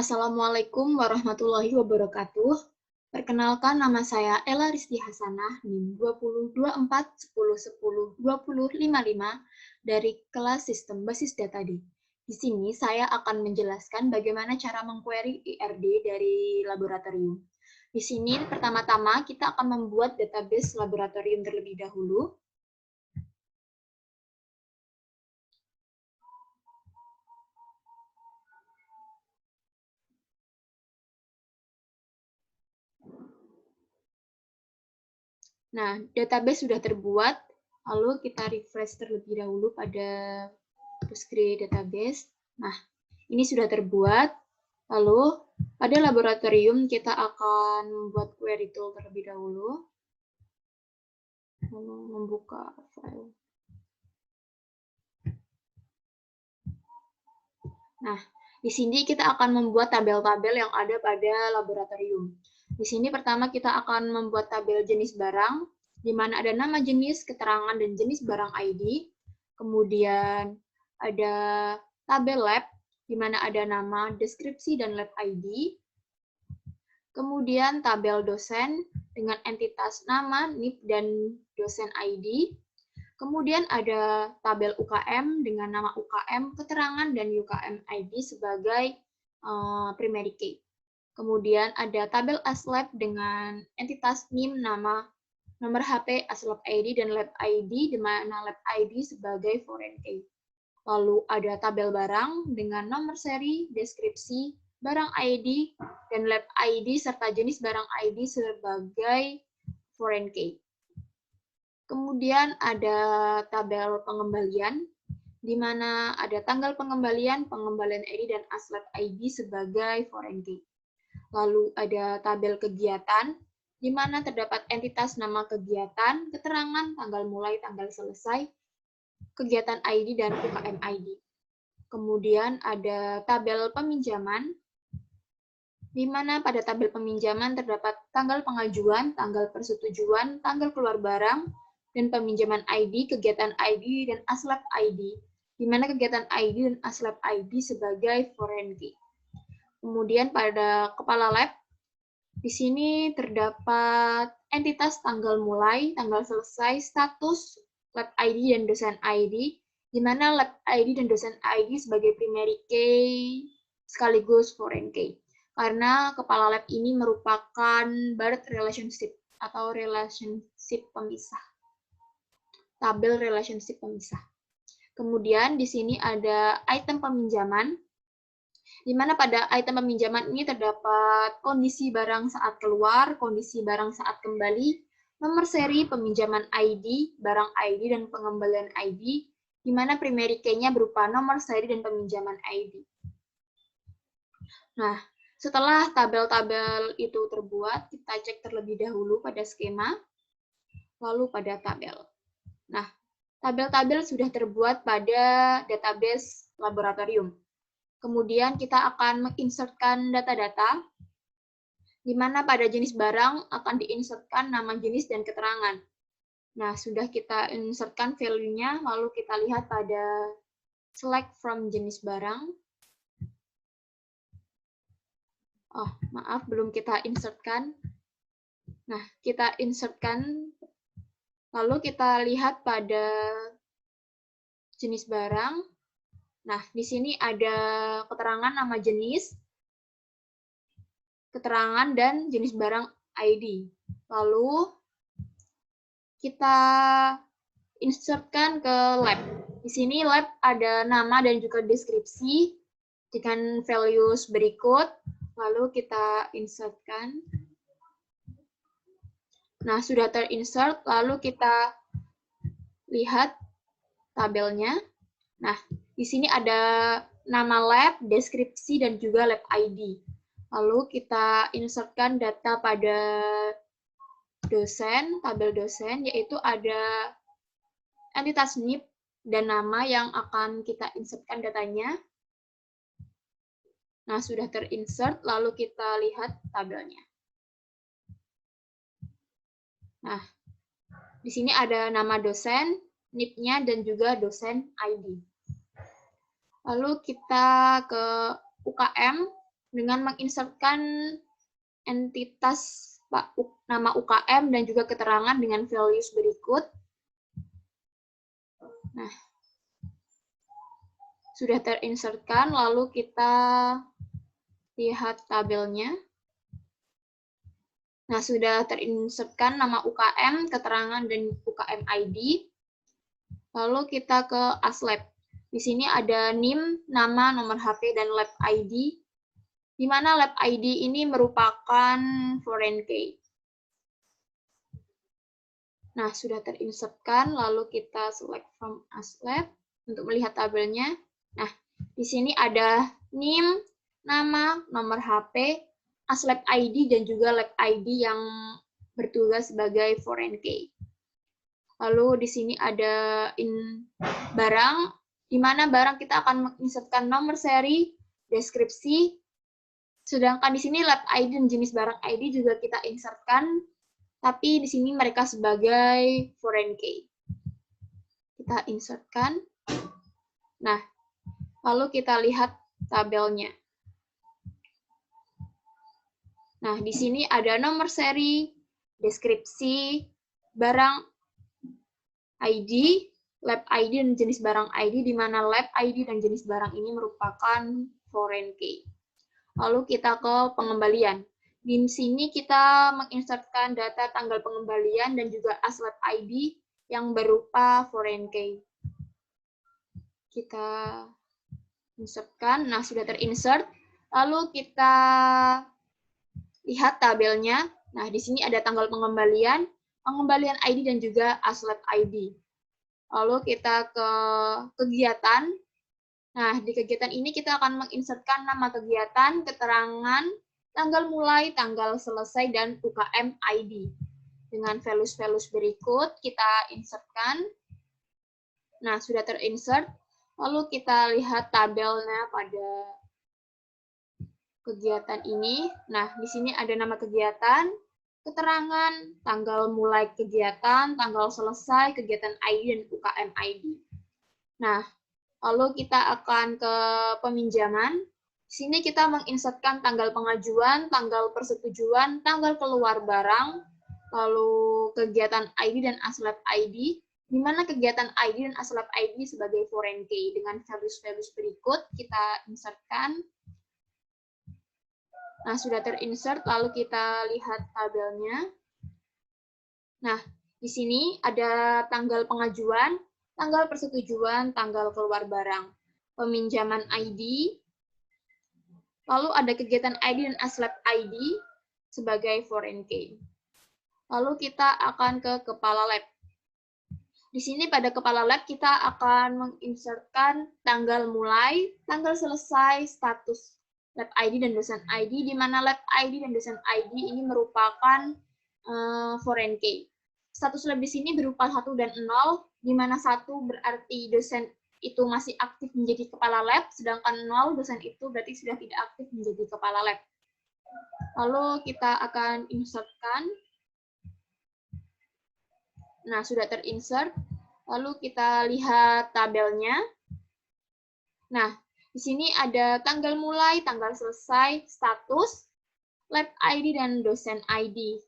Assalamualaikum warahmatullahi wabarakatuh. Perkenalkan, nama saya Ella Rizky Hasanah, NIM 202410102055 dari kelas Sistem Basis Data D. Di sini saya akan menjelaskan bagaimana cara mengquery IRD dari laboratorium. Di sini pertama-tama kita akan membuat database laboratorium terlebih dahulu. Nah, database sudah terbuat, lalu kita refresh terlebih dahulu pada Postgre database. Nah, ini sudah terbuat. Lalu, pada laboratorium kita akan membuat query tool terlebih dahulu. Lalu membuka file. Nah, di sini kita akan membuat tabel-tabel yang ada pada laboratorium. Di sini pertama kita akan membuat tabel jenis barang, di mana ada nama jenis, keterangan, dan jenis barang ID. Kemudian ada tabel lab, di mana ada nama, deskripsi, dan lab ID. Kemudian tabel dosen dengan entitas nama, NIP, dan dosen ID. Kemudian ada tabel UKM dengan nama UKM, keterangan, dan UKM ID sebagai primary key. Kemudian ada tabel ASLab dengan entitas NIM, nama, nomor HP, ASLab ID, dan lab ID, di mana lab ID sebagai foreign key. Lalu ada tabel barang dengan nomor seri, deskripsi, barang ID, dan lab ID, serta jenis barang ID sebagai foreign key. Kemudian ada tabel pengembalian, di mana ada tanggal pengembalian, pengembalian ID, dan ASLab ID sebagai foreign key. Lalu ada tabel kegiatan, di mana terdapat entitas nama kegiatan, keterangan, tanggal mulai, tanggal selesai, kegiatan ID, dan UKM ID. Kemudian ada tabel peminjaman, di mana pada tabel peminjaman terdapat tanggal pengajuan, tanggal persetujuan, tanggal keluar barang, dan peminjaman ID, kegiatan ID, dan ASLab ID, di mana kegiatan ID dan ASLab ID sebagai foreign key. Kemudian pada kepala lab, di sini terdapat entitas tanggal mulai, tanggal selesai, status, lab ID, dan dosen ID, di mana lab ID dan dosen ID sebagai primary key sekaligus foreign key. Karena kepala lab ini merupakan birth relationship atau relationship pemisah. Tabel relationship pemisah. Kemudian di sini ada item peminjaman, di mana pada item peminjaman ini terdapat kondisi barang saat keluar, kondisi barang saat kembali, nomor seri, peminjaman ID, barang ID, dan pengembalian ID, di mana primary key-nya berupa nomor seri dan peminjaman ID. Nah, setelah tabel-tabel itu terbuat, kita cek terlebih dahulu pada skema, lalu pada tabel. Nah, tabel-tabel sudah terbuat pada database laboratorium. Kemudian kita akan menginsertkan data-data, di mana pada jenis barang akan diinsertkan nama jenis dan keterangan. Nah, sudah kita insertkan value-nya, lalu kita lihat pada select from jenis barang. Oh, maaf, belum kita insertkan. Nah, kita insertkan, lalu kita lihat pada jenis barang. Nah, di sini ada keterangan nama jenis, keterangan, dan jenis barang ID. Lalu kita insertkan ke lab. Di sini lab ada nama dan juga deskripsi dengan values berikut. Lalu kita insertkan. Nah, sudah terinsert, lalu kita lihat tabelnya. Nah, di sini ada nama lab, deskripsi, dan juga lab ID. Lalu kita insertkan data pada dosen, tabel dosen, yaitu ada entitas NIP dan nama yang akan kita insertkan datanya. Nah, sudah terinsert, lalu kita lihat tabelnya. Nah, di sini ada nama dosen, NIP-nya, dan juga dosen ID. Lalu kita ke UKM. dengan menginsertkan entitas nama UKM dan juga keterangan dengan values berikut. Nah, sudah terinsertkan, lalu kita lihat tabelnya. Nah, sudah terinsertkan nama UKM, keterangan, dan UKM ID. Lalu kita ke ASLab. Di sini ada NIM, nama, nomor HP, dan lab ID, di mana lab ID ini merupakan foreign key. Nah, sudah terinsertkan, lalu kita select from ASLab untuk melihat tabelnya. Nah, di sini ada NIM, nama, nomor HP, ASLab ID, dan juga lab ID yang bertugas sebagai foreign key. Lalu di sini ada barang, di mana barang kita akan menginsertkan nomor seri, deskripsi, sedangkan di sini lab ID dan jenis barang ID juga kita insertkan, tapi di sini mereka sebagai foreign key. Kita insertkan. Nah, lalu kita lihat tabelnya. Nah, di sini ada nomor seri, deskripsi, barang ID, lab ID, dan jenis barang ID, di mana lab ID dan jenis barang ini merupakan foreign key. Lalu kita ke pengembalian. Di sini kita menginsertkan data tanggal pengembalian dan juga ASLab ID yang berupa foreign key. Kita insertkan. Nah, sudah terinsert. Lalu kita lihat tabelnya. Nah, di sini ada tanggal pengembalian, pengembalian ID, dan juga ASLab ID. Lalu kita ke kegiatan. Nah, di kegiatan ini kita akan menginsertkan nama kegiatan, keterangan, tanggal mulai, tanggal selesai, dan UKM ID. Dengan values-values berikut, kita insertkan. Nah, sudah terinsert. Lalu kita lihat tabelnya pada kegiatan ini. Nah, di sini ada nama kegiatan, keterangan, tanggal mulai kegiatan, tanggal selesai, kegiatan ID, dan UKM ID. Nah, lalu kita akan ke peminjaman. Di sini kita menginsertkan tanggal pengajuan, tanggal persetujuan, tanggal keluar barang, lalu kegiatan ID dan ASLab ID, di mana kegiatan ID dan ASLab ID sebagai foreign key. Dengan values-values berikut, kita insertkan. Nah, sudah terinsert, lalu kita lihat tabelnya. Nah, di sini ada tanggal pengajuan, tanggal persetujuan, tanggal keluar barang, peminjaman ID, lalu ada kegiatan ID dan ASLab ID sebagai foreign key. Lalu kita akan ke kepala lab. Di sini pada kepala lab kita akan menginsertkan tanggal mulai, tanggal selesai, status lab ID dan dosen ID, di mana lab ID dan dosen ID ini merupakan foreign key. Status lab di sini berupa 1 dan 0, di mana 1 berarti dosen itu masih aktif menjadi kepala lab, sedangkan 0 dosen itu berarti sudah tidak aktif menjadi kepala lab. Lalu kita akan insertkan. Nah, sudah terinsert. Lalu kita lihat tabelnya. Nah, di sini ada tanggal mulai, tanggal selesai, status, lab ID, dan dosen ID.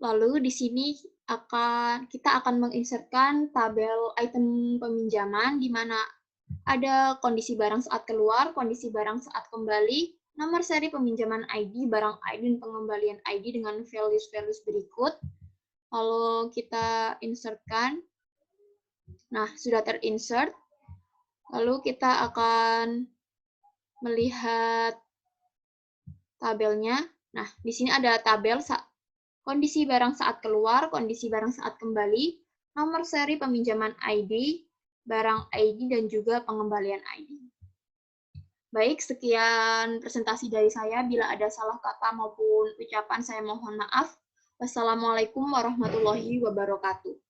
Lalu di sini kita akan menginsertkan tabel item peminjaman, di mana ada kondisi barang saat keluar, kondisi barang saat kembali, nomor seri peminjaman ID, barang ID, dan pengembalian ID dengan values-values berikut. Lalu kita insertkan. Nah, sudah terinsert. Lalu kita akan melihat tabelnya. Nah, di sini ada tabel kondisi barang saat keluar, kondisi barang saat kembali, nomor seri peminjaman ID, barang ID, dan juga pengembalian ID. Baik, sekian presentasi dari saya. Bila ada salah kata maupun ucapan, saya mohon maaf. Wassalamualaikum warahmatullahi wabarakatuh.